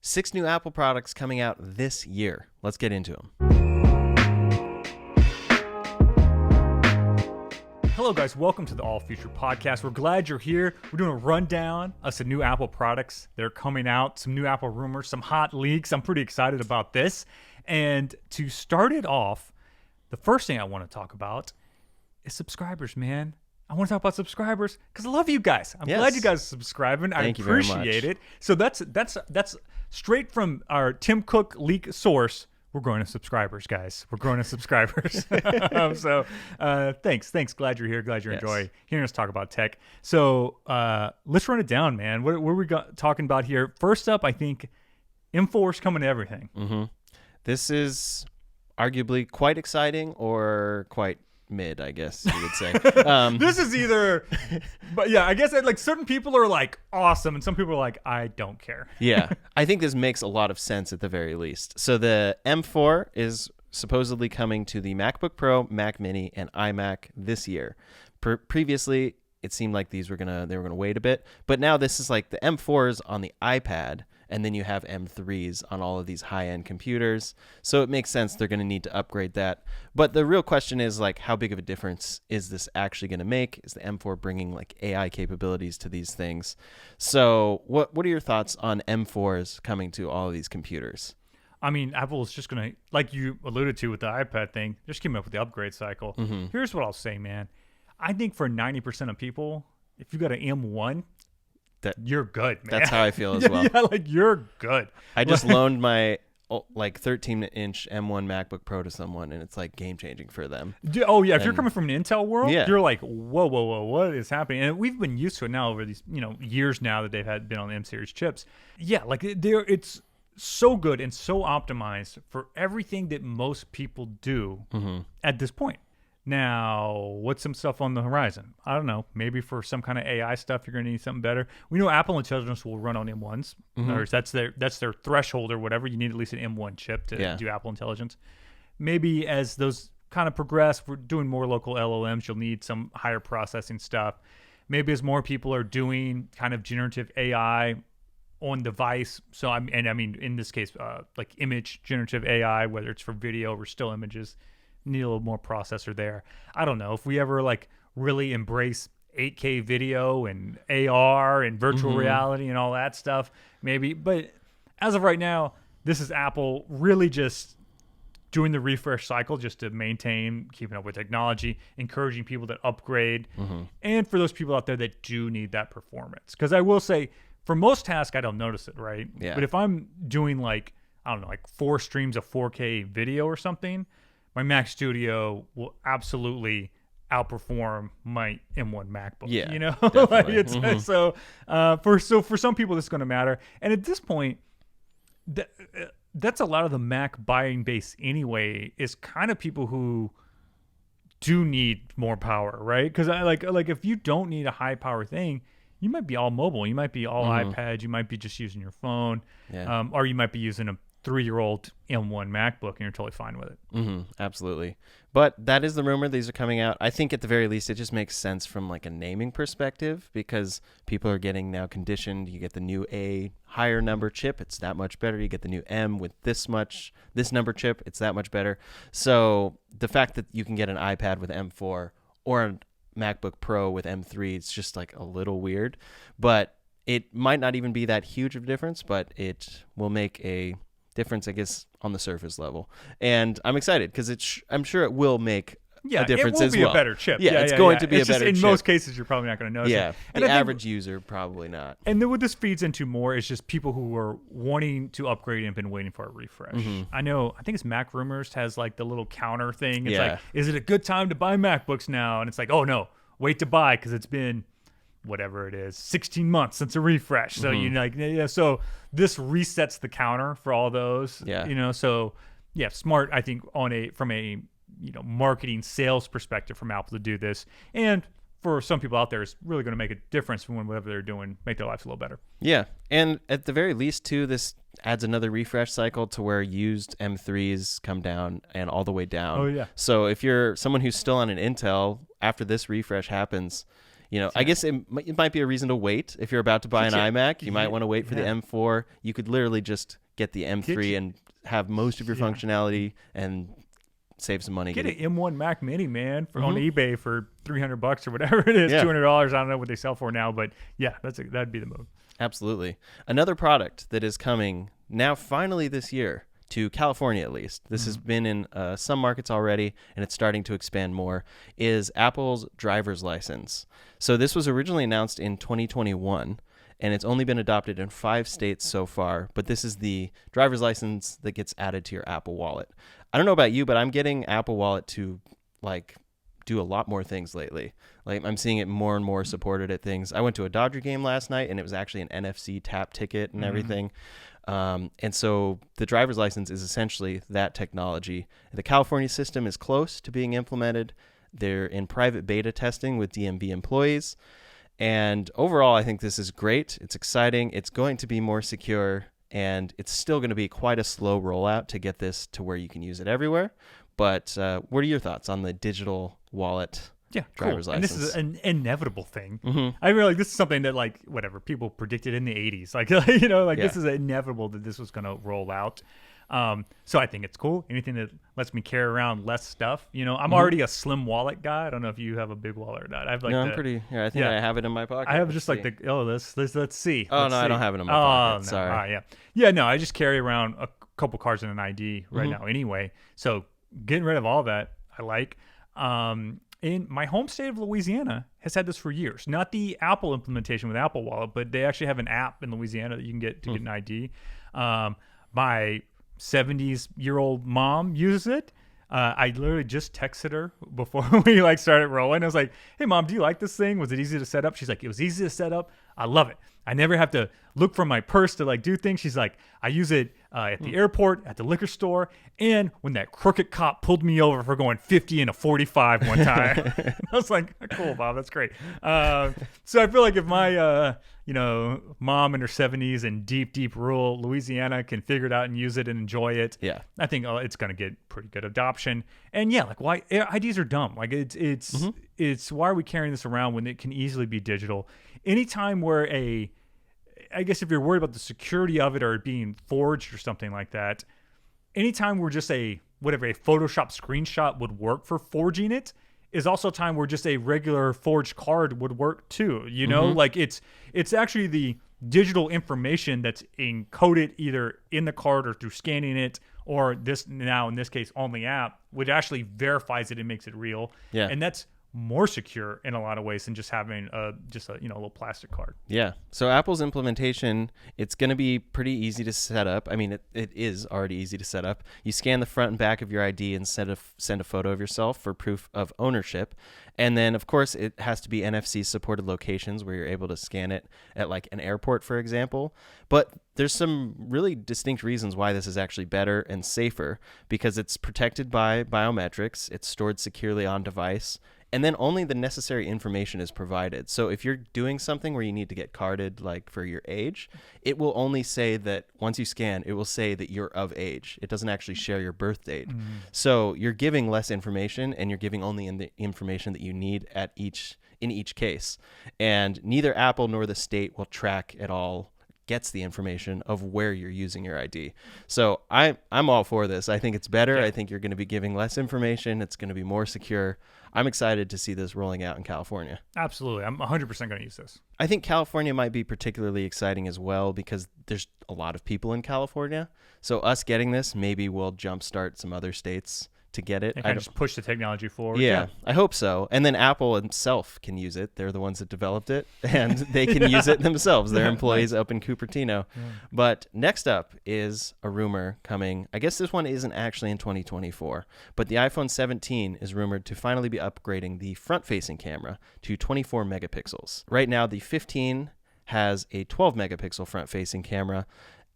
6 new Apple products coming out this year. Let's get into them. Hello, guys. Welcome to the All Future Podcast. We're glad you're here. We're doing a rundown of some new Apple products that are coming out, some new Apple rumors, some hot leaks. I'm pretty excited about this. And to start it off, the first thing I want to talk about is subscribers, man. I want to talk about subscribers because I love you guys. I'm glad you guys are subscribing. I appreciate it. So that's straight from our Tim Cook leak source. We're growing to subscribers, guys. We're growing to subscribers. Thanks. Glad you're here. Glad you're enjoying hearing us talk about tech. So let's run it down, man. What are we talking about here? First up, I think M4's coming to everything. Mm-hmm. This is arguably quite exciting or quite mid, I guess you would say. This is either, but yeah, I guess like certain people are like awesome and some people are like, I don't care. Yeah, I think this makes a lot of sense at the very least. So the M4 is supposedly coming to the MacBook Pro, Mac Mini, and iMac this year. Previously, it seemed like they were gonna wait a bit, but now this is like the M4s on the iPad, and then you have M3s on all of these high-end computers. So it makes sense they're going to need to upgrade that. But the real question is, like, how big of a difference is this actually going to make? Is the M4 bringing, like, AI capabilities to these things? So what are your thoughts on M4s coming to all of these computers? I mean, Apple is just going to, like you alluded to with the iPad thing, just keeping up with the upgrade cycle. Mm-hmm. Here's what I'll say, man. I think for 90% of people, if you got an M1, you're good, man. That's how I feel as well. Yeah, like you're good. I just loaned my 13-inch M1 MacBook Pro to someone, and it's like game-changing for them. Oh, yeah. If you're coming from an Intel world, yeah, you're like, whoa, what is happening? And we've been used to it now over these years now that they've been on the M-series chips. Yeah, like it's so good and so optimized for everything that most people do at this point. Now, what's some stuff on the horizon? I don't know. Maybe for some kind of AI stuff, you're going to need something better. We know Apple Intelligence will run on M1s. Or that's their threshold or whatever. You need at least an M1 chip to do Apple Intelligence. Maybe as those kind of progress, we're doing more local LLMs, you'll need some higher processing stuff. Maybe as more people are doing kind of generative AI on device. So I mean, in this case, like image generative AI, whether it's for video or still images, need a little more processor there. I don't know if we ever like really embrace 8K video and AR and virtual reality and all that stuff, maybe. But as of right now, this is Apple really just doing the refresh cycle just to maintain, keeping up with technology, encouraging people to upgrade, and for those people out there that do need that performance. Because I will say, for most tasks, I don't notice it, right? Yeah. But if I'm doing like 4 streams of 4K video or something, my Mac Studio will absolutely outperform my M1 MacBook. Yeah, like so for some people this is going to matter. And at this point, that's a lot of the Mac buying base anyway. Is kind of people who do need more power, right? Because I like if you don't need a high power thing, you might be all mobile. You might be all iPad. You might be just using your phone, or you might be using a 3-year-old M1 MacBook and you're totally fine with it. Absolutely. But that is the rumor. These are coming out. I think at the very least, it just makes sense from like a naming perspective because people are getting now conditioned. You get the new A higher number chip. It's that much better. You get the new M with this number chip. It's that much better. So the fact that you can get an iPad with M4 or a MacBook Pro with M3, it's just like a little weird, but it might not even be that huge of a difference, but it will make a difference, I guess, on the surface level. And I'm excited because I'm sure it will make a difference as well. It will be a better chip. Yeah, it's going to be a better chip. In most cases, you're probably not going to notice it. And the average user, probably not. And then what this feeds into more is just people who are wanting to upgrade and have been waiting for a refresh. I think it's Mac Rumors has like the little counter thing. It's like, is it a good time to buy MacBooks now? And it's like, oh no, wait to buy because it's been whatever it is, 16 months since a refresh. So so this resets the counter for all those. So smart, I think, from a marketing sales perspective from Apple to do this. And for some people out there, it's really going to make a difference from whatever they're doing, make their lives a little better. Yeah. And at the very least, too, this adds another refresh cycle to where used M3s come down and all the way down. Oh, yeah. So if you're someone who's still on an Intel, after this refresh happens, I guess it might be a reason to wait. If you're about to buy an iMac, you might want to wait for the M4. You could literally just get the M3 and have most of your functionality and save some money. Get an M1 Mac Mini, man, on eBay for $300 or whatever it is, $200. I don't know what they sell for now, but yeah, that'd be the move. Absolutely. Another product that is coming now finally this year to California, at least. This has been in some markets already, and it's starting to expand more, is Apple's driver's license. So this was originally announced in 2021, and it's only been adopted in 5 states so far, but this is the driver's license that gets added to your Apple Wallet. I don't know about you, but I'm getting Apple Wallet to do a lot more things lately. Like, I'm seeing it more and more supported at things. I went to a Dodger game last night, and it was actually an NFC tap ticket and everything. And so the driver's license is essentially that technology. The California system is close to being implemented. They're in private beta testing with DMV employees. And overall, I think this is great. It's exciting. It's going to be more secure, and it's still going to be quite a slow rollout to get this to where you can use it everywhere. But what are your thoughts on the digital wallet driver's license? And this is an inevitable thing. I feel like this is something that people predicted in the 80s. This is inevitable that this was going to roll out. So I think it's cool. Anything that lets me carry around less stuff. I'm already a slim wallet guy. I don't know if you have a big wallet or not. I'm pretty. Yeah, I think I have it in my pocket. I have just let's see. Oh, no, I don't have it in my pocket. No. Sorry. No, I just carry around a couple cards and an ID right now anyway. So getting rid of all that, I like. In my home state of Louisiana has had this for years. Not the Apple implementation with Apple Wallet, but they actually have an app in Louisiana that you can get to get an ID. My 70-year-old mom uses it. I literally just texted her before we started rolling. I was like, "Hey, Mom, do you like this thing? Was it easy to set up?" She's like, "It was easy to set up. I love it. I never have to look for my purse to do things." She's like, "I use it at the airport, at the liquor store, and when that crooked cop pulled me over for going 50 in a 45 one time." I was like, "Cool, Bob, that's great." So I feel like if my mom in her 70s in deep rural Louisiana can figure it out and use it and enjoy it, I think it's going to get pretty good adoption. And why IDs are dumb. It's why are we carrying this around when it can easily be digital? Anytime where I guess if you're worried about the security of it or it being forged or something like that, anytime where just a Photoshop screenshot would work for forging it is also a time where just a regular forged card would work too. It's actually the digital information that's encoded either in the card or through scanning it, or in this case on the app, which actually verifies it and makes it real. Yeah. And that's more secure in a lot of ways than just having a little plastic card. Yeah. So Apple's implementation, it's going to be pretty easy to set up. I mean, it is already easy to set up. You scan the front and back of your ID and send a photo of yourself for proof of ownership. And then, of course, it has to be NFC supported locations where you're able to scan it at an airport, for example. But there's some really distinct reasons why this is actually better and safer, because it's protected by biometrics. It's stored securely on device. And then only the necessary information is provided. So if you're doing something where you need to get carded, for your age, it will only say that once you scan, it will say that you're of age. It doesn't actually share your birth date. So you're giving less information, and you're giving only the information that you need in each case. And neither Apple nor the state will track at all, gets the information of where you're using your ID. So I'm all for this. I think it's better. I think you're going to be giving less information. It's going to be more secure. I'm excited to see this rolling out in California. Absolutely. I'm 100% going to use this. I think California might be particularly exciting as well because there's a lot of people in California. So us getting this maybe will jumpstart some other states to get it. And kind of just push the technology forward. Yeah, I hope so. And then Apple itself can use it. They're the ones that developed it, and they can use it themselves. Their employees up in Cupertino. Yeah. But next up is a rumor coming. I guess this one isn't actually in 2024, but the iPhone 17 is rumored to finally be upgrading the front-facing camera to 24 megapixels. Right now, the 15 has a 12 megapixel front-facing camera.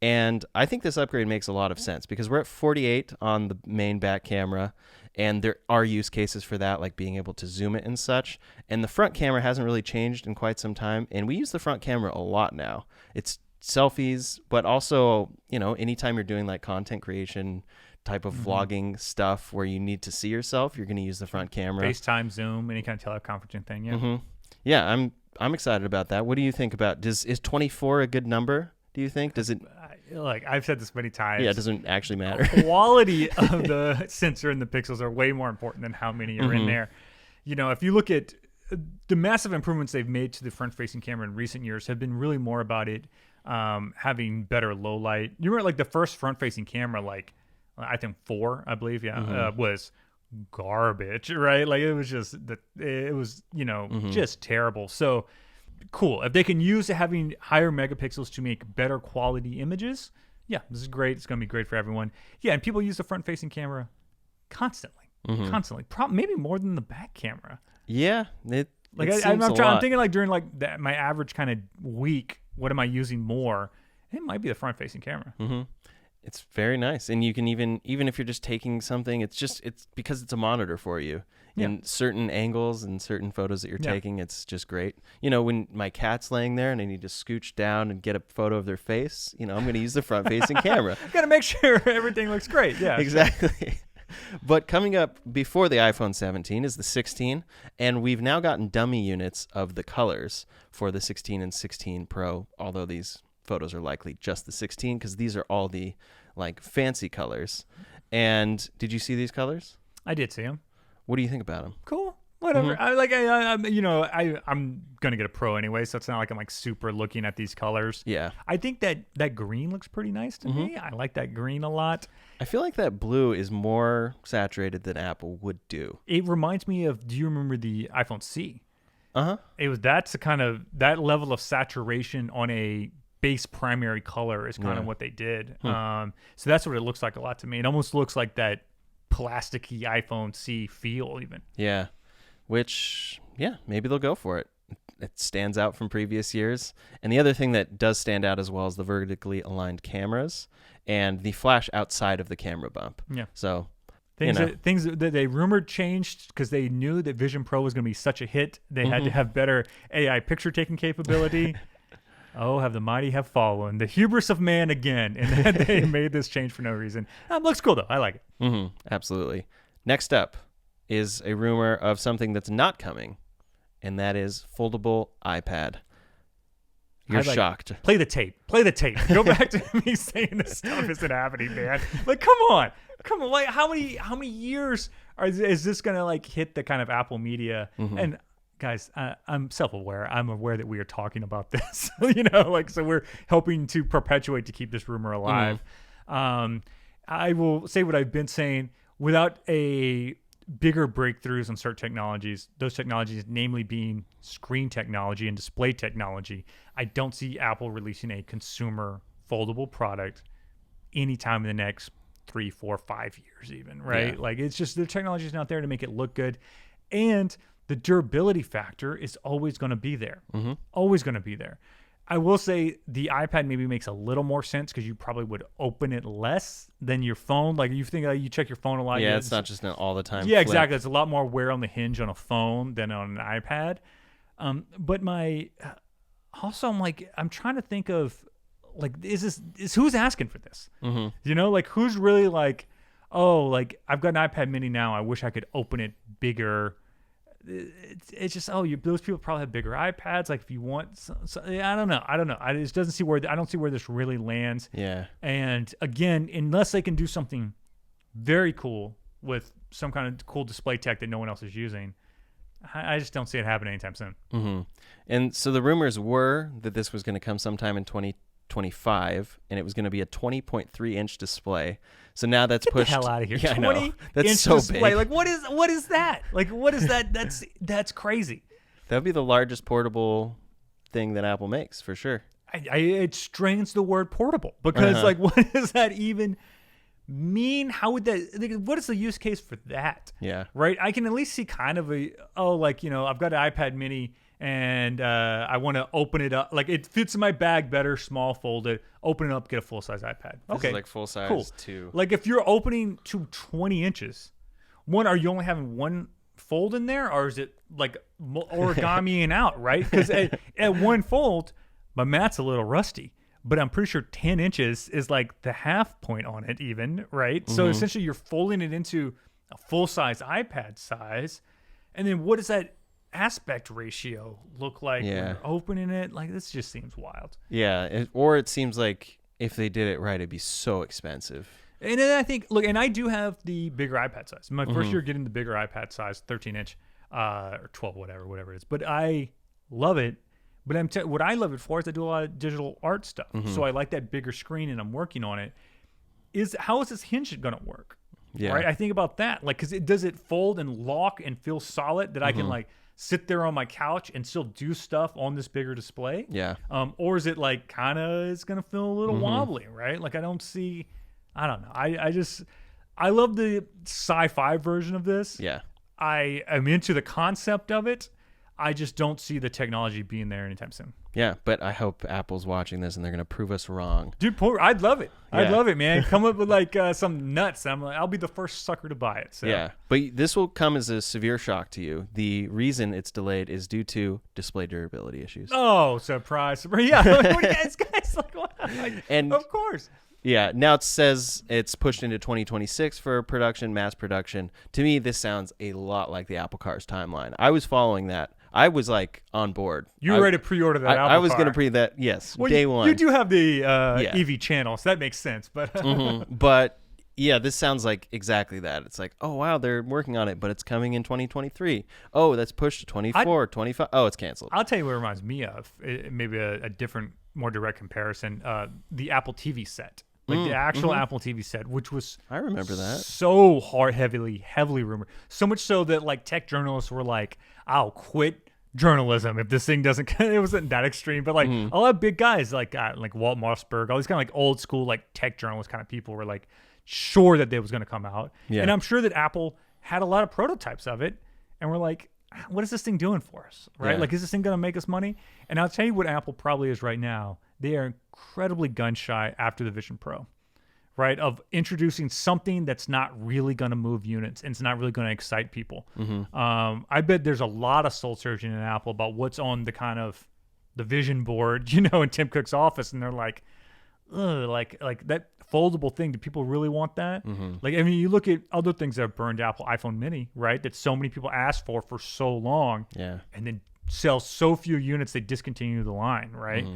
And I think this upgrade makes a lot of sense because we're at 48 on the main back camera, and there are use cases for that, like being able to zoom it and such. And the front camera hasn't really changed in quite some time, and we use the front camera a lot now. It's selfies, but also, anytime you're doing content creation type of vlogging stuff where you need to see yourself, you're going to use the front camera. FaceTime, Zoom, any kind of teleconferencing thing, yeah. Yeah, I'm excited about that. What do you think about is 24 a good number? Do you think? Does it? Like I've said this many times. Yeah, it doesn't actually matter. Quality of the sensor and the pixels are way more important than how many are in there. You know, if you look at the massive improvements they've made to the front-facing camera in recent years, have been really more about it having better low light. You remember, like the first front-facing camera, like I think 4, I believe, was garbage, right? Like it was just just terrible. So cool if they can use having higher megapixels to make better quality images. Yeah, this is great. It's going to be great for everyone. Yeah, and people use the front-facing camera constantly, maybe more than the back camera. Yeah, Like I'm thinking like during like my average kind of week, what am I using more? It might be the front-facing camera. It's very nice, and you can even if you're just taking something, it's because it's a monitor for you. In certain angles and certain photos that you're taking, it's just great. You know, when my cat's laying there and I need to scooch down and get a photo of their face, you know, I'm going to use the front-facing camera. Got to make sure everything looks great. Yeah, exactly. But coming up before the iPhone 17 is the 16, and we've now gotten dummy units of the colors for the 16 and 16 Pro, although these photos are likely just the 16 because these are all the like fancy colors. And did you see these colors? I did see them. What do you think about them? Cool. Whatever. I'm gonna get a Pro anyway, so it's not like I'm like super looking at these colors. Yeah. I think that green looks pretty nice to me. I like that green a lot. I feel like that blue is more saturated than Apple would do. It reminds me of. Do you remember the iPhone C? That's the kind of that level of saturation on a base primary color is kind of what they did. So that's what it looks like a lot to me. It almost looks like that plasticky iPhone C feel even. Yeah. Which, maybe they'll go for it. It stands out from previous years. And the other thing that does stand out as well is the vertically aligned cameras and the flash outside of the camera bump. Yeah. So things that they rumored changed because they knew that Vision Pro was going to be such a hit. They had to have better AI picture taking capability. Oh, have the mighty have fallen. The hubris of man again. And then they made this change for no reason. Looks cool, though. I like it. Absolutely. Next up is a rumor of something that's not coming, and that is foldable iPad. You're shocked. Play the tape. Go back to me saying this stuff isn't happening, man. Like, come on. Like, how many years is this going to, like, hit the kind of Apple media? And guys, I'm self-aware. I'm aware that we are talking about this, so we're helping to perpetuate to keep this rumor alive. I will say what I've been saying. Without a bigger breakthroughs on certain technologies, those technologies namely being screen technology and display technology, I don't see Apple releasing a consumer foldable product anytime in the next 3, 4, 5 years even, right? Yeah. Like, it's just the technology is not there to make it look good. And the durability factor is always going to be there. Always going to be there. I will say the iPad maybe makes a little more sense because you probably would open it less than your phone. Like, you think you check your phone a lot. Yeah, it's not just an all the time. Yeah, flip. Exactly. It's a lot more wear on the hinge on a phone than on an iPad. But I'm trying to think of, like, is who's asking for this? Like, who's really like, oh, like, I've got an iPad mini now. I wish I could open it bigger. It's just, those people probably have bigger iPads. Like, if you want, I don't know. I just don't see where this really lands. Yeah. And again, unless they can do something very cool with some kind of cool display tech that no one else is using, I just don't see it happening anytime soon. And so the rumors were that this was going to come sometime in 2025, and it was going to be a 20.3-inch display. So now that's pushed. Get the hell out of here! Yeah, 20 that's so display. big. Like, what is that? Like, what is that? That's crazy. That would be the largest portable thing that Apple makes for sure. It strains the word portable because like, what does that even mean? How would that? What is the use case for that? Yeah. Right. I can at least see kind of I've got an iPad mini. And I want to open it up. Like, it fits in my bag better, small, fold it, open it up, get a full-size iPad. Okay. This is like full-size, cool. too. Like, if you're opening to 20 inches, are you only having one fold in there? Or is it, like, origamiing out, right? Because at one fold, my mat's a little rusty. But I'm pretty sure 10 inches is, like, the half point on it even, right? So, essentially, you're folding it into a full-size iPad size. And then what does that aspect ratio look like when Yeah. you're opening it? Like, this just seems wild. Yeah, or it seems like if they did it right, it'd be so expensive. And then I think, look, and I do have the bigger iPad size. My first Mhm. year getting the bigger iPad size, 13-inch, or 12, whatever it is. But I love it. But what I love it for is I do a lot of digital art stuff. Mhm. So I like that bigger screen, and I'm working on it. How is this hinge going to work? Yeah. Right? I think about that. Like, does it fold and lock and feel solid that I can, like, sit there on my couch and still do stuff on this bigger display? Yeah. Or is it, like, kind of, it's going to feel a little wobbly, right? Like, I don't know. I love the sci-fi version of this. Yeah. I am into the concept of it. I just don't see the technology being there anytime soon. Yeah, but I hope Apple's watching this and they're going to prove us wrong. Dude, I'd love it. I'd Yeah. love it, man. Come up with like some nuts. I'll be the first sucker to buy it. So. Yeah, but this will come as a severe shock to you. The reason it's delayed is due to display durability issues. Oh, surprise. Yeah. What are you guys like, what? And of course. Yeah, now it says it's pushed into 2026 for production, mass production. To me, this sounds a lot like the Apple Car's timeline. I was following that. I was like on board. You were ready to pre-order that Apple I was car. going to pre that, yes, Well, day you, one. You do have the EV channel, so that makes sense. But But yeah, this sounds like exactly that. It's like, oh, wow, they're working on it, but it's coming in 2023. Oh, that's pushed to 24, 25. Oh, it's canceled. I'll tell you what it reminds me of, maybe a different, more direct comparison, the Apple TV set. Like the actual Apple TV set, which was I remember that. so heavily rumored. So much so that like tech journalists were like, I'll quit journalism if this thing doesn't. It wasn't that extreme, but like a lot of big guys like Walt Mossberg, all these kind of like old school like tech journalist kind of people were like sure that it was going to come out. Yeah. And I'm sure that Apple had a lot of prototypes of it, and we're like, what is this thing doing for us? Right? Yeah. Like, is this thing going to make us money? And I'll tell you what Apple probably is right now. They are incredibly gun shy after the Vision Pro, right? Of introducing something that's not really going to move units and it's not really going to excite people. I bet there's a lot of soul searching in Apple about what's on the kind of the vision board, in Tim Cook's office, and they're like, ugh, like that foldable thing. Do people really want that? Like, I mean, you look at other things that have burned Apple iPhone Mini, right? That so many people asked for so long, Yeah. and then sell so few units they discontinue the line, right?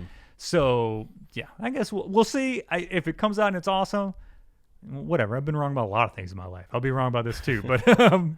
So yeah, I guess we'll see. If it comes out and it's awesome, whatever. I've been wrong about a lot of things in my life. I'll be wrong about this too, but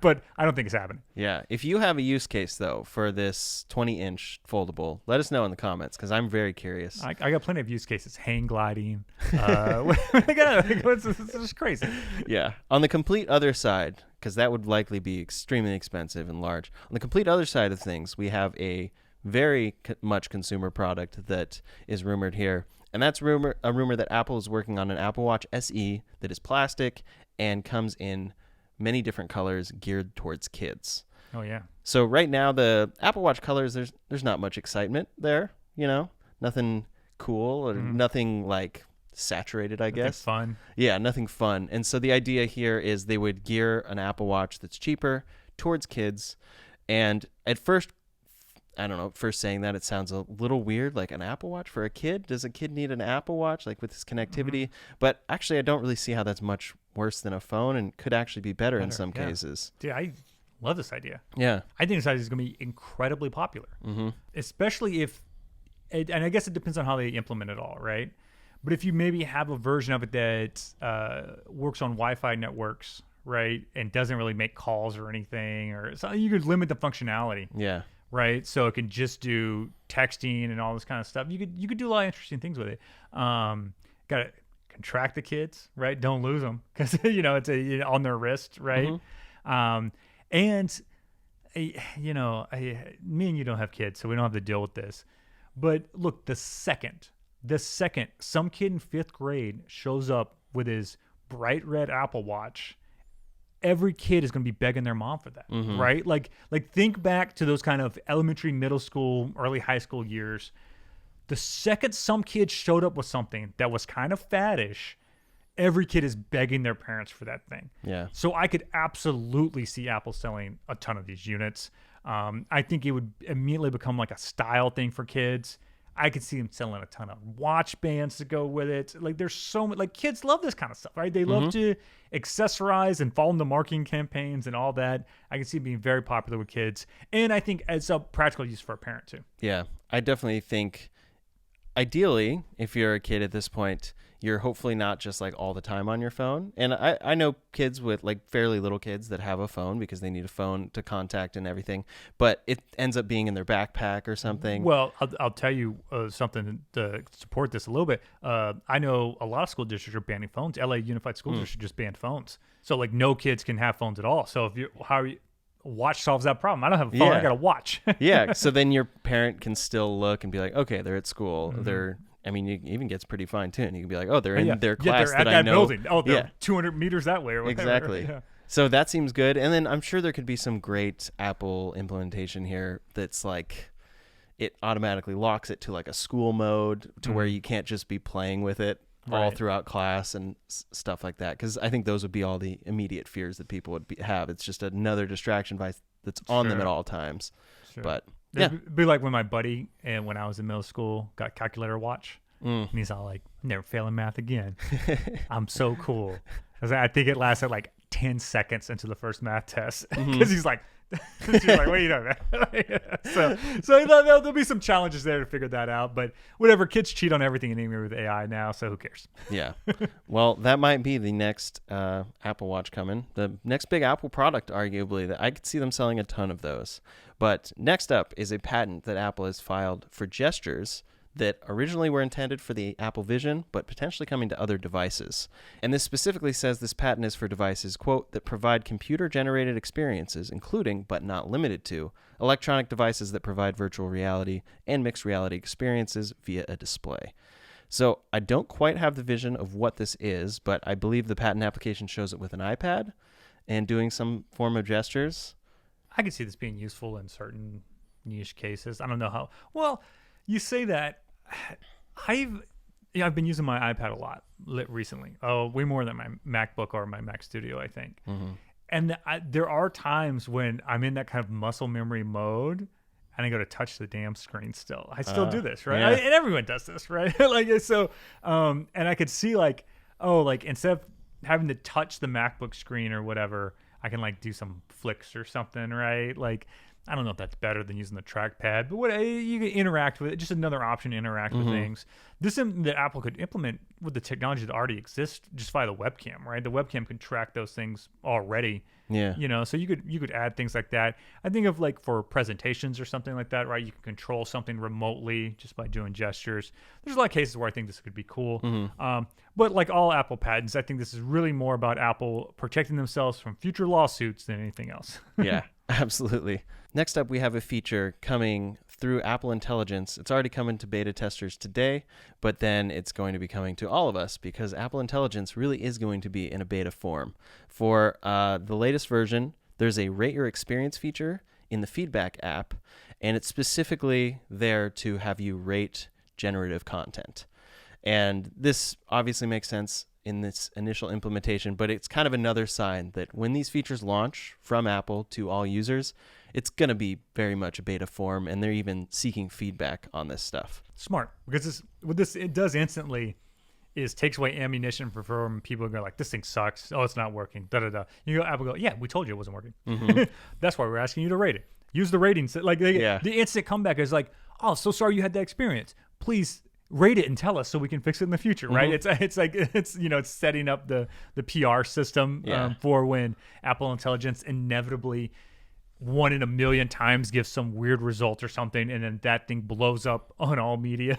but I don't think it's happening. Yeah. If you have a use case, though, for this 20-inch foldable, let us know in the comments because I'm very curious. I got plenty of use cases. Hang gliding. It's just crazy. Yeah. On the complete other side, because that would likely be extremely expensive and large. On the complete other side of things, we have a very much consumer product that is rumored here. And that's a rumor that Apple is working on an Apple Watch SE that is plastic and comes in many different colors geared towards kids. Oh yeah. So right now, the Apple Watch colors, there's not much excitement there, nothing cool or nothing like saturated, I guess. Fun. Yeah, nothing fun. And so the idea here is they would gear an Apple Watch that's cheaper towards kids. And at first, I don't know, first saying that, it sounds a little weird, like an Apple Watch for a kid. Does a kid need an Apple Watch, like with this connectivity? But actually, I don't really see how that's much worse than a phone and could actually be better in some cases. Dude, I love this idea. Yeah. I think this idea is going to be incredibly popular, especially if, and I guess it depends on how they implement it all, right? But if you maybe have a version of it that works on Wi-Fi networks, right, and doesn't really make calls or anything, or so you could limit the functionality. Yeah. Right, so it can just do texting and all this kind of stuff. You could do a lot of interesting things with it. Got to contract the kids, right? Don't lose them because it's on their wrist, right? Me and you don't have kids, so we don't have to deal with this. But look, the second some kid in 5th grade shows up with his bright red Apple Watch, every kid is going to be begging their mom for that, right? Like think back to those kind of elementary, middle school, early high school years. The second some kid showed up with something that was kind of faddish, every kid is begging their parents for that thing. Yeah. So I could absolutely see Apple selling a ton of these units. I think it would immediately become like a style thing for kids. I could see them selling a ton of watch bands to go with it. Like there's so much, like kids love this kind of stuff, right? They love to accessorize and follow the marketing campaigns and all that. I can see it being very popular with kids. And I think it's a practical use for a parent too. Yeah, I definitely think ideally, if you're a kid at this point, you're hopefully not just like all the time on your phone. And I know kids with like fairly little kids that have a phone because they need a phone to contact and everything, but it ends up being in their backpack or something. Well, I'll tell you something to support this a little bit. I know a lot of school districts are banning phones. LA Unified School District just banned phones. So like no kids can have phones at all. So if watch solves that problem. I don't have a phone. Yeah. I got a watch. Yeah. So then your parent can still look and be like, okay, they're at school. I mean, it even gets pretty fine tuned. You can be like, oh, they're in their class they're at that I know. building. Oh, they're 200 meters that way or whatever. Exactly. Yeah. So that seems good. And then I'm sure there could be some great Apple implementation here that's like it automatically locks it to like a school mode to where you can't just be playing with it all throughout class and stuff like that. Because I think those would be all the immediate fears that people would have. It's just another distraction device that's on them at all times. Sure. But it'd be like when my buddy and when I was in middle school got a calculator watch. And he's all like, never failing math again. I'm so cool. I think it lasted like 10 seconds into the first math test because he's like, she's like, what are you doing, man? so there'll be some challenges there to figure that out. But whatever, kids cheat on everything anymore with AI now, so who cares? Yeah. Well, that might be the next Apple Watch coming. The next big Apple product, arguably, that I could see them selling a ton of those. But next up is a patent that Apple has filed for gestures that originally were intended for the Apple Vision, but potentially coming to other devices. And this specifically says this patent is for devices, quote, that provide computer-generated experiences, including, but not limited to, electronic devices that provide virtual reality and mixed reality experiences via a display. So I don't quite have the vision of what this is, but I believe the patent application shows it with an iPad and doing some form of gestures. I could see this being useful in certain niche cases. I don't know how. Well, you say that. I've been using my iPad a lot recently. Oh, way more than my MacBook or my Mac Studio, I think. And there are times when I'm in that kind of muscle memory mode, and I go to touch the damn screen. Still, I still do this, right? Yeah. And everyone does this, right? Like so. And I could see like, instead of having to touch the MacBook screen or whatever, I can like do some flicks or something, right? Like. I don't know if that's better than using the trackpad, but you can interact with it. Just another option to interact with things. This is something that Apple could implement with the technology that already exists just via the webcam, right? The webcam can track those things already. Yeah. So you could add things like that. I think of like for presentations or something like that, right? You can control something remotely just by doing gestures. There's a lot of cases where I think this could be cool. But like all Apple patents, I think this is really more about Apple protecting themselves from future lawsuits than anything else. Yeah, absolutely. Next up, we have a feature coming through Apple Intelligence. It's already coming to beta testers today, but then it's going to be coming to all of us because Apple Intelligence really is going to be in a beta form. For the latest version, there's a Rate Your Experience feature in the Feedback app, and it's specifically there to have you rate generative content. And this obviously makes sense in this initial implementation, but it's kind of another sign that when these features launch from Apple to all users, it's going to be very much a beta form, and they're even seeking feedback on this stuff. Smart, because it does instantly takes away ammunition from people who go like, this thing sucks. Oh, it's not working. Da da da. You go, Apple go, yeah, we told you it wasn't working. That's why we're asking you to rate it. Use the ratings. Like the instant comeback is like, oh, so sorry you had that experience. Please rate it and tell us so we can fix it in the future, right? It's setting up the PR system for when Apple Intelligence inevitably 1 in a million times gives some weird result or something, and then that thing blows up on all media,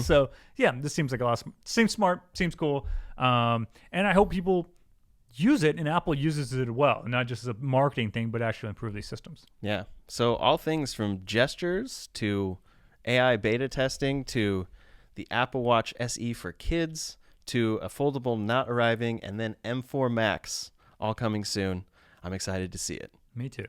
So yeah, this seems like seems smart, seems cool, and I hope people use it and Apple uses it well, not just as a marketing thing, but actually improve these systems. Yeah. So all things from gestures to AI beta testing to the Apple Watch SE for kids to a foldable not arriving, and then M4 Max all coming soon. I'm excited to see it. Me too.